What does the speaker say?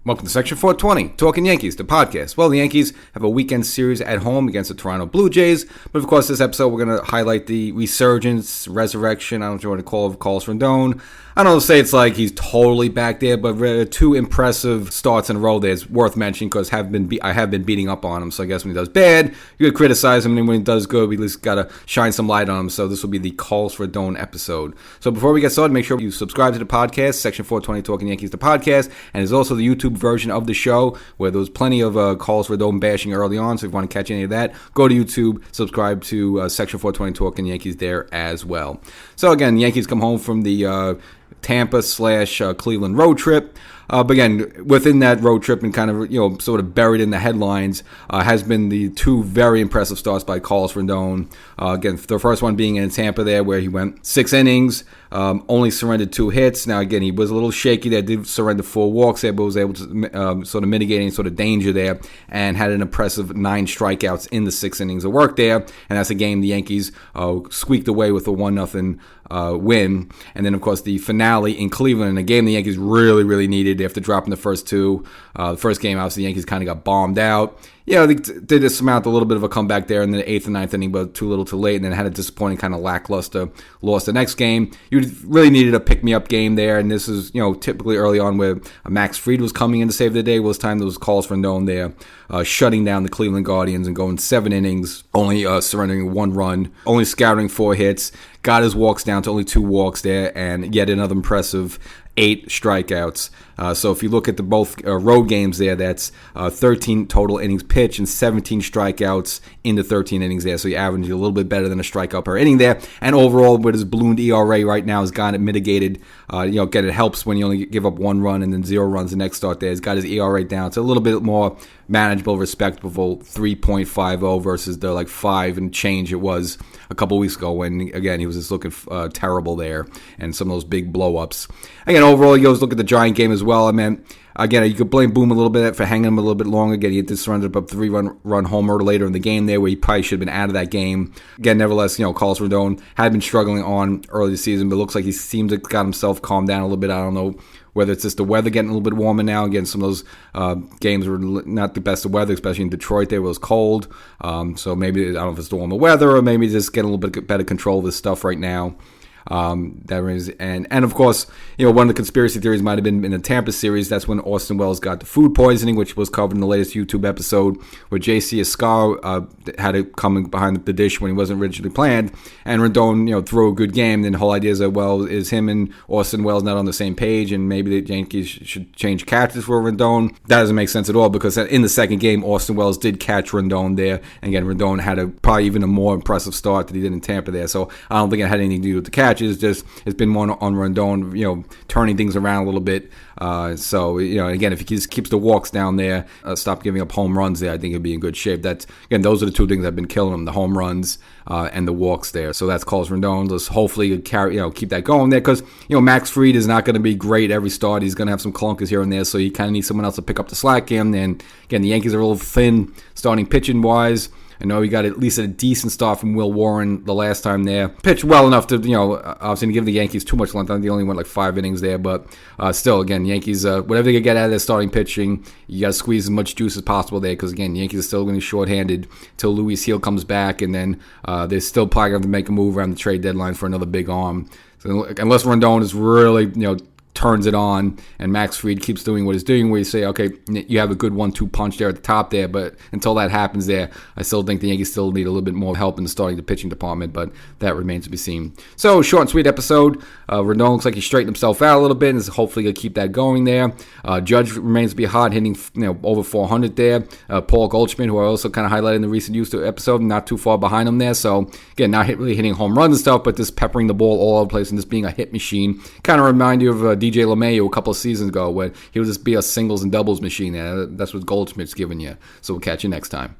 Welcome to Section 420, Talkin Yankees, the podcast. Well, the Yankees have a weekend series at home against the Toronto Blue Jays. But, of course, this episode we're going to highlight the resurgence, resurrection, I don't know what you want to call it, Carlos Rodón. I don't say it's like he's totally back there, but two impressive starts in a row there is worth mentioning because I have been beating up on him. So I guess when he does bad, you could criticize him, and when he does good, we at least got to shine some light on him. So this will be the Carlos Rodón episode. So before we get started, make sure you subscribe to the podcast, Section 420 Talkin Yankees, the podcast, and there's also the YouTube version of the show where there was plenty of Carlos Rodón bashing early on. So if you want to catch any of that, go to YouTube, subscribe to Section 420 Talkin Yankees there as well. So again, Yankees come home from the Tampa/Cleveland road trip. But again, within that road trip and kind of, sort of buried in the headlines has been the two very impressive starts by Carlos Rodón. Again, the first one being in Tampa there where he went 6 innings, only surrendered 2 hits. Now, again, he was a little shaky there, did surrender 4 walks there, but was able to sort of mitigate any sort of danger there and had an impressive 9 strikeouts in the 6 innings of work there. And that's a game the Yankees squeaked away with a 1-0 win. And then, of course, the finale in Cleveland, a game the Yankees really, really needed after dropping the first 2. The first game, obviously, the Yankees kind of got bombed out. Yeah, they did surmount a little bit of a comeback there in the 8th and 9th inning, but too little too late, and then had a disappointing kind of lackluster loss the next game. You really needed a pick-me-up game there, and this is, typically early on where Max Fried was coming in to save the day. Well, this time there was Carlos Rodón there, shutting down the Cleveland Guardians and going 7 innings, only surrendering 1 run, only scattering 4 hits, got his walks down to only 2 walks there, and yet another impressive 8 strikeouts. So if you look at the both road games there, that's 13 total innings pitched and 17 strikeouts in the 13 innings there. So you average a little bit better than a strikeout per inning there. And overall, with his ballooned ERA right now, has got it mitigated. Again, it helps when you only give up 1 run and then 0 runs the next start there. He's got his ERA down to a little bit more manageable, respectable 3.50 versus the 5 and change it was a couple weeks ago when, again, he was just looking terrible there and some of those big blow-ups. Again, overall, you always look at the Giant game as well. I mean, again, you could blame Boom a little bit for hanging him a little bit longer. Again, he did surrender up a 3-run homer later in the game there where he probably should have been out of that game. Again, nevertheless, Carlos Rodón had been struggling on early this season, but it looks like he seems to have got himself calmed down a little bit. I don't know whether it's just the weather getting a little bit warmer now. Again, some of those games were not the best of weather, especially in Detroit there. It was cold. So maybe, I don't know if it's the warmer weather or maybe just getting a little bit better control of this stuff right now. That is, and of course, one of the conspiracy theories might have been in the Tampa series. That's when Austin Wells got the food poisoning, which was covered in the latest YouTube episode, where J.C. Escar had it coming behind the dish when he wasn't originally planned, and Rodón, threw a good game. Then the whole idea is that, well, is him and Austin Wells not on the same page, and maybe the Yankees should change catchers for Rodón? That doesn't make sense at all because in the second game, Austin Wells did catch Rodón there, and again, Rodón had probably even a more impressive start than he did in Tampa there. So I don't think it had anything to do with the catch. It's been more on Rodón, turning things around a little bit. So again, if he just keeps the walks down there, stop giving up home runs there, I think he'll be in good shape. That's, again, those are the 2 things that have been killing him: the home runs and the walks there. So that's Carlos Rodón. Let's hopefully keep that going there because Max Fried is not going to be great every start. He's going to have some clunkers here and there, so you kind of need someone else to pick up the slack in. And again, the Yankees are a little thin starting pitching wise. I know he got at least a decent start from Will Warren the last time there. Pitched well enough to, obviously to give the Yankees too much length. They only went 5 innings there, but still, again, Yankees, whatever they can get out of their starting pitching, you got to squeeze as much juice as possible there because, again, the Yankees are still going to be shorthanded till Luis Gil comes back, and then they're still probably going to make a move around the trade deadline for another big arm. So unless Rodón is really, turns it on and Max Fried keeps doing what he's doing, where you say, okay, you have a good 1-2 punch there at the top there, but until that happens there, I still think the Yankees still need a little bit more help in starting the pitching department, but that remains to be seen. So, short and sweet episode. Rodón looks like he straightened himself out a little bit and is hopefully going to keep that going there. Judge remains to be hot, hitting over 400 there. Paul Goldschmidt, who I also kind of highlighted in the recent YouTube episode, not too far behind him there. So, again, not really hitting home runs and stuff, but just peppering the ball all over the place and just being a hit machine. Kind of remind you of DJ LeMahieu a couple of seasons ago when he would just be a singles and doubles machine there. That's what Goldschmidt's giving you. So we'll catch you next time.